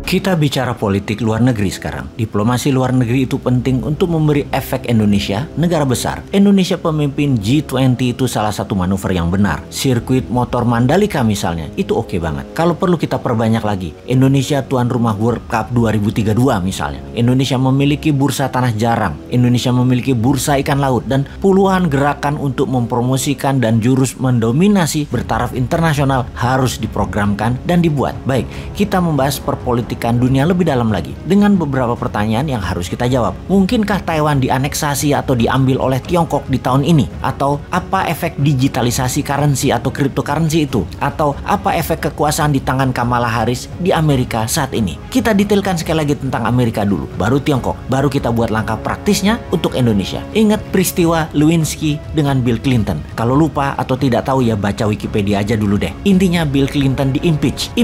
Kita bicara politik luar negeri sekarang. Diplomasi luar negeri itu penting untuk memberi efek Indonesia, negara besar. Indonesia pemimpin G20 itu salah satu manuver yang benar. Sirkuit motor Mandalika misalnya, itu oke banget. Kalau perlu kita perbanyak lagi. Indonesia tuan rumah World Cup 2032 misalnya. Indonesia memiliki bursa tanah jarang. Indonesia memiliki bursa ikan laut. Dan puluhan gerakan untuk mempromosikan dan jurus mendominasi bertaraf internasional harus diprogramkan dan dibuat. Baik, kita membahas perpolitikan dunia lebih dalam lagi dengan beberapa pertanyaan yang harus kita jawab. Mungkinkah Taiwan dianeksasi atau diambil oleh Tiongkok di tahun ini? Atau apa efek digitalisasi currency atau cryptocurrency itu? Atau apa efek kekuasaan di tangan Kamala Harris di Amerika saat ini? Kita detailkan sekali lagi tentang Amerika dulu, baru Tiongkok, baru kita buat langkah praktisnya untuk Indonesia. Ingat peristiwa Lewinsky dengan Bill Clinton. Kalau lupa atau tidak tahu ya baca Wikipedia aja dulu deh. Intinya Bill Clinton di-impeach.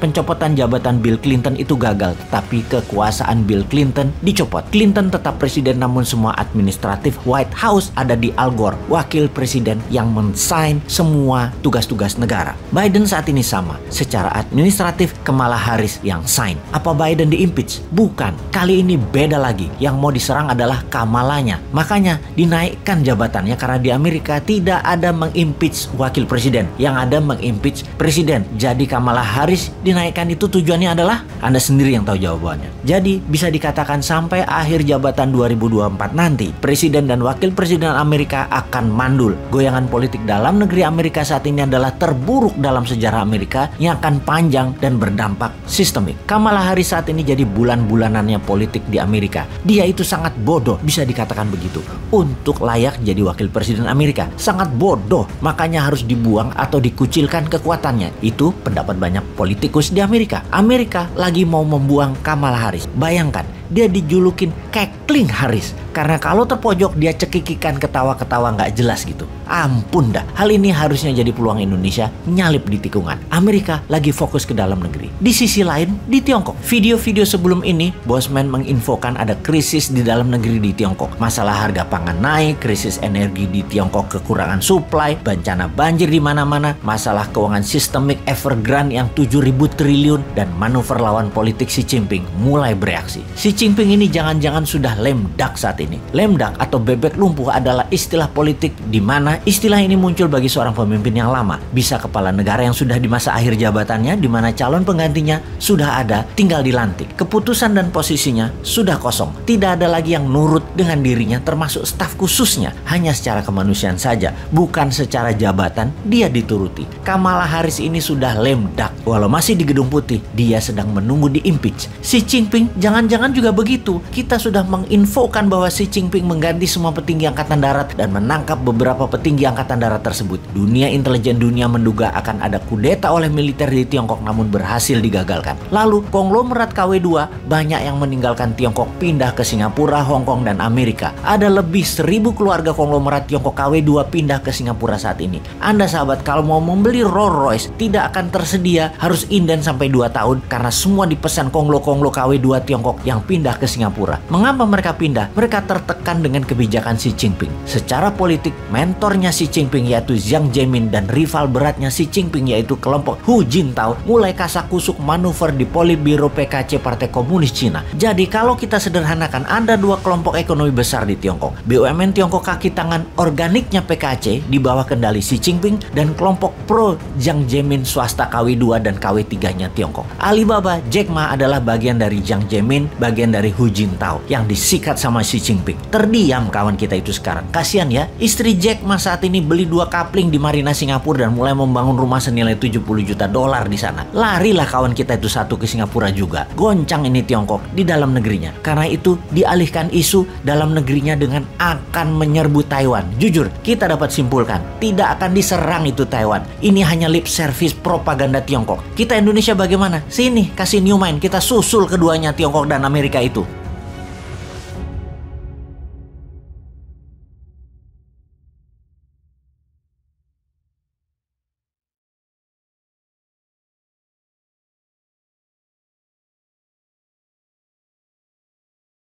Pencopotan jabatan Bill Clinton itu gagal, tetapi kekuasaan Bill Clinton dicopot. Clinton tetap presiden, namun semua administratif White House ada di Al Gore, wakil presiden yang men-sign semua tugas-tugas negara. Biden saat ini sama, secara administratif Kamala Harris yang sign. Apa Biden di-impeach? Bukan. Kali ini beda lagi. Yang mau diserang adalah Kamalanya. Makanya dinaikkan jabatannya karena di Amerika tidak ada meng-impeach wakil presiden, yang ada meng-impeach presiden. Jadi Kamala Harris dinaikkan itu tujuannya adalah Anda sendiri yang tahu jawabannya. Jadi bisa dikatakan sampai akhir jabatan 2024 nanti, presiden dan wakil presiden Amerika akan mandul. Goyangan politik dalam negeri Amerika saat ini adalah terburuk dalam sejarah Amerika yang akan panjang dan berdampak sistemik. Kamala Harris saat ini jadi bulan-bulanannya politik di Amerika. Dia itu sangat bodoh, bisa dikatakan begitu, untuk layak jadi wakil presiden Amerika. Sangat bodoh, makanya harus dibuang atau dikucilkan kekuatannya. Itu pendapat banyak politikus di Amerika. Amerika lagi mau membuang Kamala Harris. Bayangkan, dia dijulukin Kekling Harris karena kalau terpojok dia cekikikan ketawa-ketawa nggak jelas gitu. Ampun dah, hal ini harusnya jadi peluang Indonesia nyalip di tikungan. Amerika lagi fokus ke dalam negeri. Di sisi lain, di Tiongkok, video-video sebelum ini Bosman menginfokan ada krisis di dalam negeri di Tiongkok. Masalah harga pangan naik, krisis energi di Tiongkok, kekurangan supply, bencana banjir di mana-mana, masalah keuangan sistemik Evergrande yang 7.000 triliun, dan manuver lawan politik Xi Jinping mulai bereaksi. Xi Jinping ini jangan-jangan sudah lemdak saat ini. Lemdak atau bebek lumpuh adalah istilah politik di mana istilah ini muncul bagi seorang pemimpin yang lama. Bisa kepala negara yang sudah di masa akhir jabatannya, di mana calon penggantinya sudah ada, tinggal dilantik. Keputusan dan posisinya sudah kosong. Tidak ada lagi yang nurut dengan dirinya, termasuk staf khususnya. Hanya secara kemanusiaan saja, bukan secara jabatan dia dituruti. Kamala Harris ini sudah lemdak. Walau masih di Gedung Putih, dia sedang menunggu di-impeach. Xi Jinping jangan-jangan juga begitu. Kita sudah menginfokan bahwa Xi Jinping mengganti semua petinggi angkatan darat dan menangkap beberapa petinggi angkatan darat tersebut. Dunia intelijen dunia menduga akan ada kudeta oleh militer di Tiongkok, namun berhasil digagalkan. Lalu konglomerat KW2 banyak yang meninggalkan Tiongkok pindah ke Singapura, Hong Kong, dan Amerika. Ada lebih 1.000 keluarga konglomerat Tiongkok KW2 pindah ke Singapura saat ini. Anda sahabat, kalau mau membeli Rolls Royce tidak akan tersedia, harus inden sampai 2 tahun karena semua dipesan konglo-konglo KW2 Tiongkok yang pindah ke Singapura. Mengapa mereka pindah? Mereka tertekan dengan kebijakan Xi Jinping. Secara politik, mentornya Xi Jinping yaitu Jiang Zemin dan rival beratnya Xi Jinping yaitu kelompok Hu Jintao mulai kasak-kusuk manuver di Politbiro PKC Partai Komunis Cina. Jadi kalau kita sederhanakan, ada 2 kelompok ekonomi besar di Tiongkok. BUMN Tiongkok kaki tangan organiknya PKC di bawah kendali Xi Jinping, dan kelompok pro Jiang Zemin swasta KW2 dan KW3-nya Tiongkok. Alibaba, Jack Ma adalah bagian dari Jiang Zemin, bagian dari Hu Jintao yang disikat sama Xi Jinping. Terdiam kawan kita itu sekarang. Kasihan ya, istri Jack Ma saat ini beli 2 kapling di Marina Singapura dan mulai membangun rumah senilai $70 juta di sana. Larilah kawan kita itu satu ke Singapura juga. Goncang ini Tiongkok di dalam negerinya. Karena itu dialihkan isu dalam negerinya dengan akan menyerbu Taiwan. Jujur, kita dapat simpulkan tidak akan diserang itu Taiwan. Ini hanya lip service propaganda Tiongkok. Kita Indonesia bagaimana? Sini, kasih new mind, kita susul keduanya Tiongkok dan Amerika itu.